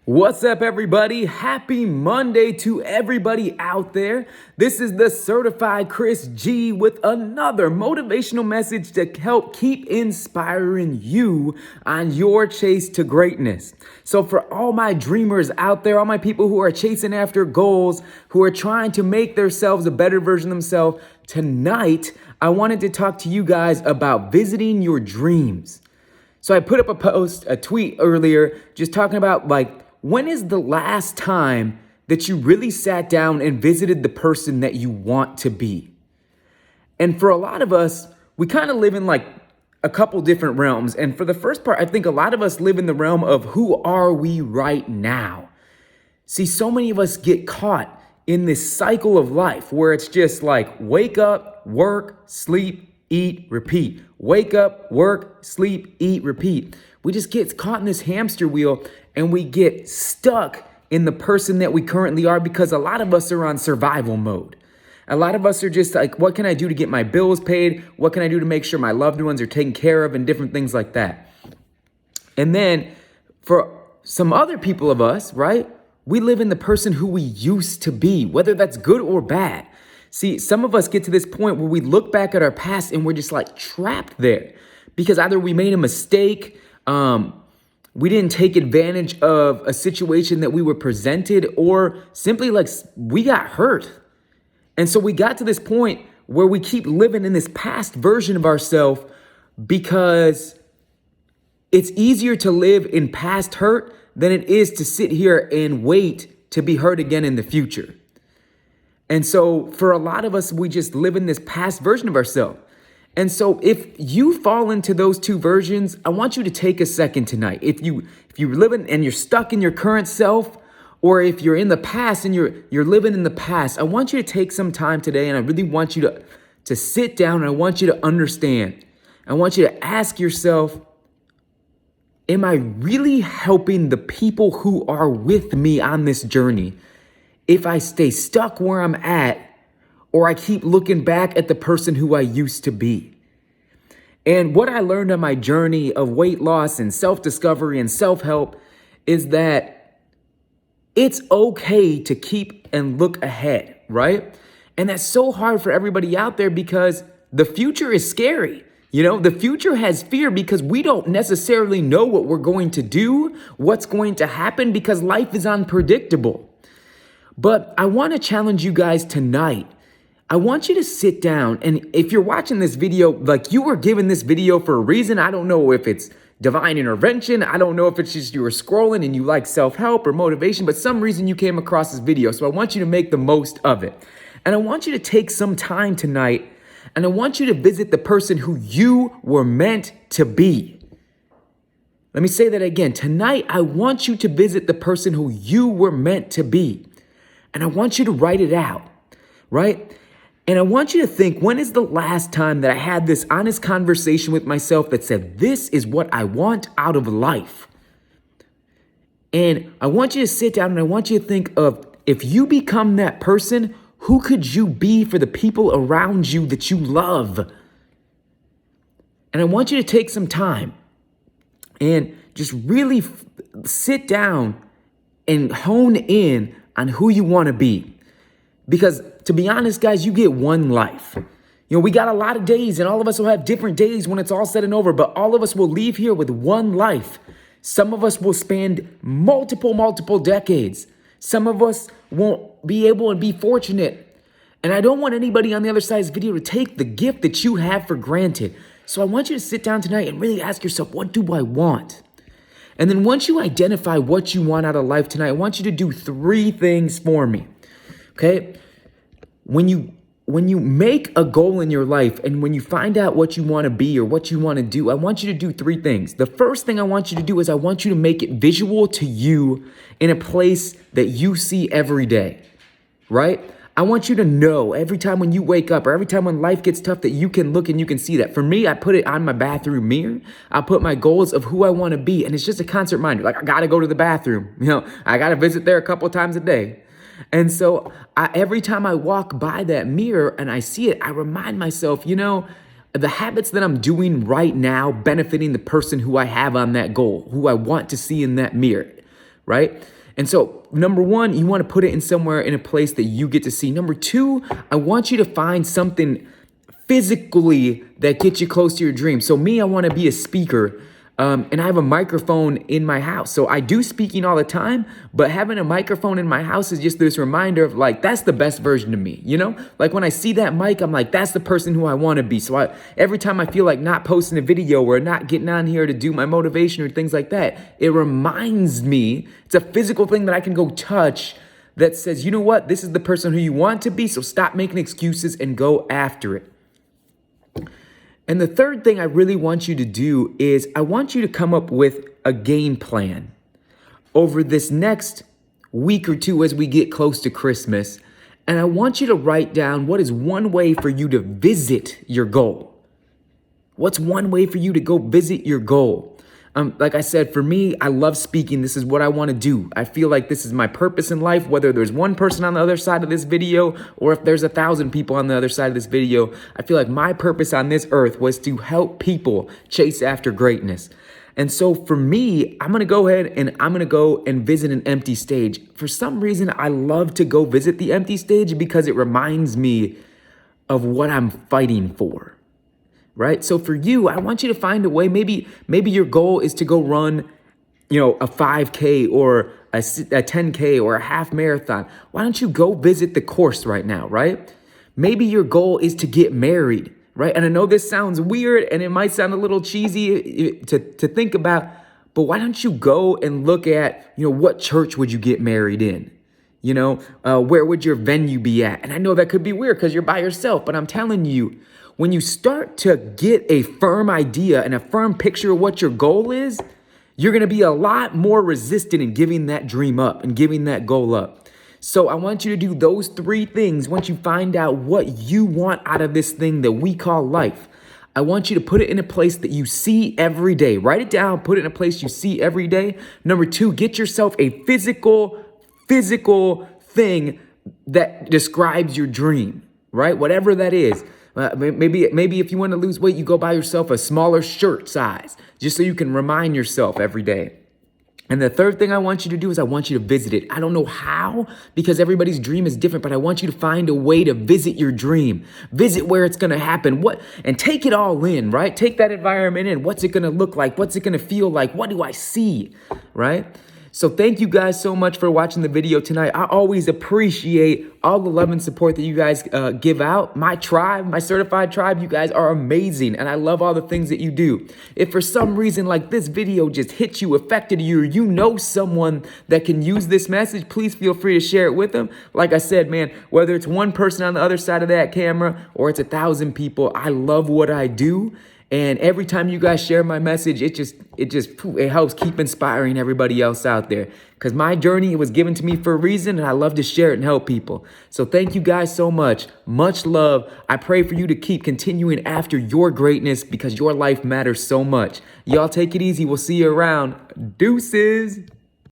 What's up, everybody? Happy Monday to everybody out there. This is the Certified Chris G with another motivational message to help keep inspiring you on your chase to greatness. So for all my dreamers out there, all my people who are chasing after goals, who are trying to make themselves a better version of themselves, tonight I wanted to talk to you guys about visiting your dreams. So I put up a tweet earlier, just talking about when is the last time that you really sat down and visited the person that you want to be? And for a lot of us, we kind of live in a couple different realms. And for the first part, I think a lot of us live in the realm of who are we right now? See, so many of us get caught in this cycle of life where it's just like wake up, work, sleep, eat, repeat. Wake up, work, sleep, eat, repeat. We just get caught in this hamster wheel and we get stuck in the person that we currently are because a lot of us are on survival mode. A lot of us are just like, what can I do to get my bills paid? What can I do to make sure my loved ones are taken care of and different things like that? And then for some other people of us, right? We live in the person who we used to be, whether that's good or bad. See, some of us get to this point where we look back at our past and we're just like trapped there because either we made a mistake, we didn't take advantage of a situation that we were presented, or simply we got hurt. And so we got to this point where we keep living in this past version of ourselves because it's easier to live in past hurt than it is to sit here and wait to be hurt again in the future. And so for a lot of us, we just live in this past version of ourselves. And so if you fall into those two versions, I want you to take a second tonight. If you're living and you're stuck in your current self, or if you're in the past and you're living in the past, I want you to take some time today, and I really want you to sit down, and I want you to understand. I want you to ask yourself, am I really helping the people who are with me on this journey if I stay stuck where I'm at, or I keep looking back at the person who I used to be? And what I learned on my journey of weight loss and self-discovery and self-help is that it's okay to keep and look ahead, right? And that's so hard for everybody out there because the future is scary. The future has fear because we don't necessarily know what we're going to do, what's going to happen, because life is unpredictable. But I want to challenge you guys tonight. I want you to sit down, and if you're watching this video, you were given this video for a reason. I don't know if it's divine intervention. I don't know if it's just you were scrolling and you like self-help or motivation, but some reason you came across this video. So I want you to make the most of it. And I want you to take some time tonight, and I want you to visit the person who you were meant to be. Let me say that again. Tonight, I want you to visit the person who you were meant to be. And I want you to write it out, right? And I want you to think, when is the last time that I had this honest conversation with myself that said, this is what I want out of life? And I want you to sit down and I want you to think of, if you become that person, who could you be for the people around you that you love? And I want you to take some time and just really sit down and hone in on who you want to be. Because to be honest, guys, you get one life. We got a lot of days, and all of us will have different days when it's all said and over, but all of us will leave here with one life. Some of us will spend multiple decades. Some of us won't be able and be fortunate. And I don't want anybody on the other side of this video to take the gift that you have for granted. So I want you to sit down tonight and really ask yourself, what do I want? And then once you identify what you want out of life tonight, I want you to do 3 things for me, okay? When you make a goal in your life and when you find out what you want to be or what you want to do, I want you to do 3 things. The first thing I want you to do is I want you to make it visual to you in a place that you see every day, right? I want you to know every time when you wake up or every time when life gets tough that you can look and you can see that. For me, I put it on my bathroom mirror. I put my goals of who I want to be, and it's just a constant reminder. I got to go to the bathroom. I got to visit there a couple of times a day. And so every time I walk by that mirror and I see it, I remind myself, the habits that I'm doing right now benefiting the person who I have on that goal, who I want to see in that mirror. right? And so, number one, you want to put it in somewhere in a place that you get to see. Number two, I want you to find something physically that gets you close to your dream. So me, I want to be a speaker. And I have a microphone in my house. So I do speaking all the time, but having a microphone in my house is just this reminder of like, that's the best version of me, you know? Like when I see that mic, I'm like, that's the person who I want to be. So every time I feel like not posting a video or not getting on here to do my motivation or things like that, it reminds me, it's a physical thing that I can go touch that says, you know what? This is the person who you want to be. So stop making excuses and go after it. And the third thing I really want you to do is I want you to come up with a game plan over this next week or two as we get close to Christmas. And I want you to write down what is one way for you to visit your goal. What's one way for you to go visit your goal? Like I said, for me, I love speaking. This is what I want to do. I feel like this is my purpose in life, whether there's one person on the other side of this video or if there's 1,000 people on the other side of this video. I feel like my purpose on this earth was to help people chase after greatness. And so for me, I'm going to go ahead and I'm going to go and visit an empty stage. For some reason, I love to go visit the empty stage because it reminds me of what I'm fighting for. Right? So for you, I want you to find a way. Maybe your goal is to go run, a 5K or a 10K or a half marathon. Why don't you go visit the course right now, right? Maybe your goal is to get married, right? And I know this sounds weird and it might sound a little cheesy to think about, but why don't you go and look at, what church would you get married in? Where would your venue be at? And I know that could be weird because you're by yourself, but I'm telling you, when you start to get a firm idea and a firm picture of what your goal is, you're going to be a lot more resistant in giving that dream up and giving that goal up. So I want you to do those 3 things once you find out what you want out of this thing that we call life. I want you to put it in a place that you see every day. Write it down, put it in a place you see every day. Number 2, get yourself a physical thing that describes your dream, right? Whatever that is. Maybe if you want to lose weight, you go buy yourself a smaller shirt size, just so you can remind yourself every day. And the third thing I want you to do is I want you to visit it. I don't know how, because everybody's dream is different, but I want you to find a way to visit your dream. Visit where it's going to happen. And take it all in, right? Take that environment in. What's it going to look like? What's it going to feel like? What do I see, right? So thank you guys so much for watching the video tonight. I always appreciate all the love and support that you guys give out. My tribe, my certified tribe, you guys are amazing. And I love all the things that you do. If for some reason like this video just hit you, affected you, or you know someone that can use this message, please feel free to share it with them. Like I said, man, whether it's one person on the other side of that camera or it's 1,000 people, I love what I do. And every time you guys share my message, it helps keep inspiring everybody else out there. Because my journey was given to me for a reason, and I love to share it and help people. So thank you guys so much. Much love. I pray for you to keep continuing after your greatness because your life matters so much. Y'all take it easy. We'll see you around. Deuces.